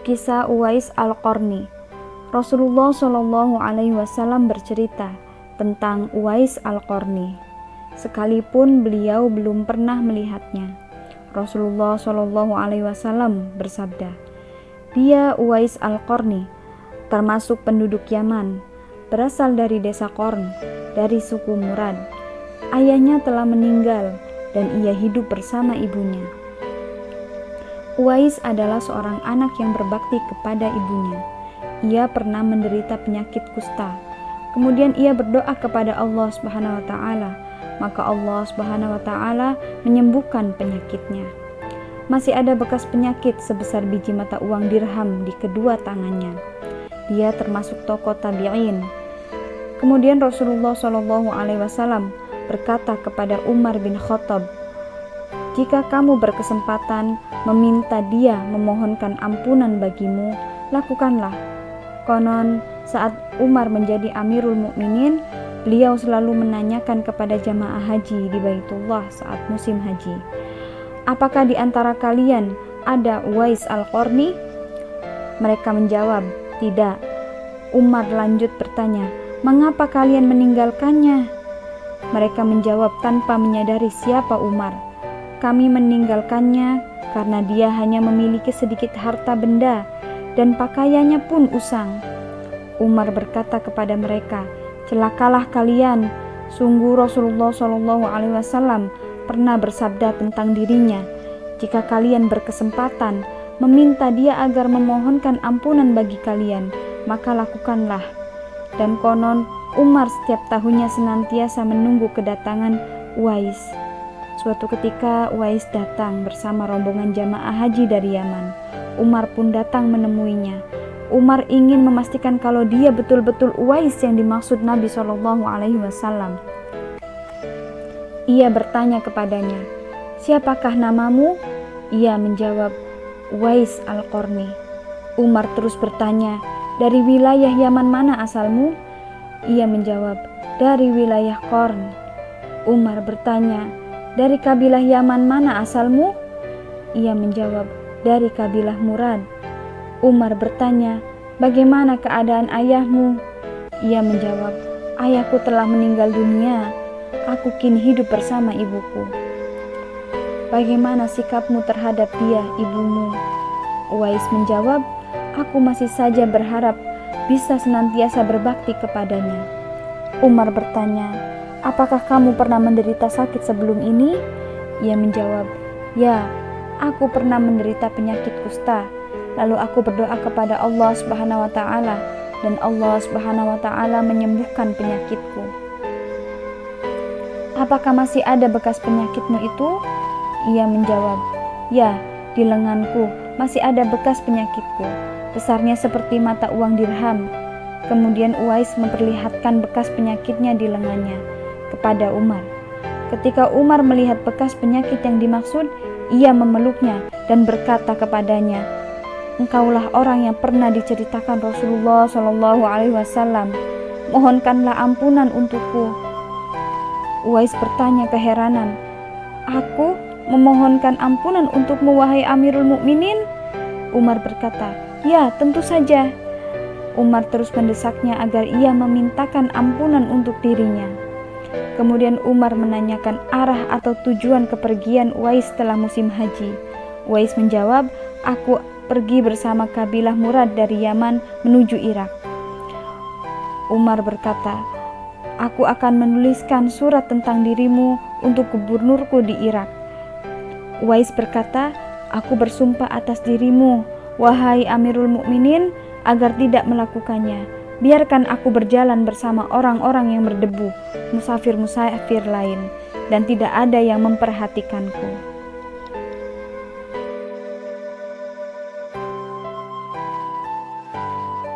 Kisah Uwais Al-Qarni. Rasulullah Shallallahu Alaihi Wasallam bercerita tentang Uwais Al-Qarni, sekalipun beliau belum pernah melihatnya. Rasulullah Shallallahu Alaihi Wasallam bersabda, "Dia Uwais Al-Qarni, termasuk penduduk Yaman, berasal dari desa Qarn, dari suku Murad. Ayahnya telah meninggal dan ia hidup bersama ibunya." Uwais adalah seorang anak yang berbakti kepada ibunya. Ia pernah menderita penyakit kusta. Kemudian ia berdoa kepada Allah Subhanahu wa taala, maka Allah Subhanahu wa taala menyembuhkan penyakitnya. Masih ada bekas penyakit sebesar biji mata uang dirham di kedua tangannya. Dia termasuk tokoh tabi'in. Kemudian Rasulullah Shallallahu alaihi wasallam berkata kepada Umar bin Khattab, "Jika kamu berkesempatan meminta dia memohonkan ampunan bagimu, lakukanlah." Konon saat Umar menjadi Amirul Mukminin, beliau selalu menanyakan kepada jamaah haji di Baitullah saat musim haji, "Apakah di antara kalian ada Uwais Al-Qarni?" Mereka menjawab, "Tidak." Umar lanjut bertanya, "Mengapa kalian meninggalkannya?" Mereka menjawab tanpa menyadari siapa Umar, "Kami meninggalkannya karena dia hanya memiliki sedikit harta benda dan pakaiannya pun usang." Umar berkata kepada mereka, "Celakalah kalian, sungguh Rasulullah Shallallahu Alaihi Wasallam pernah bersabda tentang dirinya, jika kalian berkesempatan meminta dia agar memohonkan ampunan bagi kalian, maka lakukanlah." Dan konon Umar setiap tahunnya senantiasa menunggu kedatangan Uwais. Suatu ketika Uwais datang bersama rombongan jamaah haji dari Yaman. Umar pun datang menemuinya. Umar ingin memastikan kalau dia betul-betul Uwais yang dimaksud Nabi Shallallahu Alaihi Wasallam. Ia bertanya kepadanya, "Siapakah namamu?" Ia menjawab, "Uwais Al-Qarni." Umar terus bertanya, "Dari wilayah Yaman mana asalmu?" Ia menjawab, "Dari wilayah Qarn." Umar bertanya, "Dari kabilah Yaman mana asalmu?" Ia menjawab, "Dari kabilah Murad." Umar bertanya, "Bagaimana keadaan ayahmu?" Ia menjawab, "Ayahku telah meninggal dunia. Aku kini hidup bersama ibuku." "Bagaimana sikapmu terhadap dia, ibumu?" Uwais menjawab, "Aku masih saja berharap bisa senantiasa berbakti kepadanya." Umar bertanya, "Apakah kamu pernah menderita sakit sebelum ini?" Ia menjawab, "Ya, aku pernah menderita penyakit kusta. Lalu aku berdoa kepada Allah Subhanahu wa taala dan Allah Subhanahu wa taala menyembuhkan penyakitku." "Apakah masih ada bekas penyakitmu itu?" Ia menjawab, "Ya, di lenganku masih ada bekas penyakitku, besarnya seperti mata uang dirham." Kemudian Uwais memperlihatkan bekas penyakitnya di lengannya kepada Umar. Ketika Umar melihat bekas penyakit yang dimaksud, ia memeluknya dan berkata kepadanya, "Engkaulah orang yang pernah diceritakan Rasulullah Shallallahu Alaihi Wasallam. Mohonkanlah ampunan untukku." Uwais bertanya keheranan, "Aku memohonkan ampunan untukmu, wahai Amirul Mukminin?" Umar berkata, "Ya, tentu saja." Umar terus mendesaknya agar ia memintakan ampunan untuk dirinya. Kemudian Umar menanyakan arah atau tujuan kepergian Uwais setelah musim haji. Uwais menjawab, "Aku pergi bersama kabilah Murad dari Yaman menuju Irak." Umar berkata, "Aku akan menuliskan surat tentang dirimu untuk gubernurku di Irak." Uwais berkata, "Aku bersumpah atas dirimu, wahai Amirul Mukminin, agar tidak melakukannya. Biarkan aku berjalan bersama orang-orang yang berdebu, musafir-musafir lain, dan tidak ada yang memperhatikanku."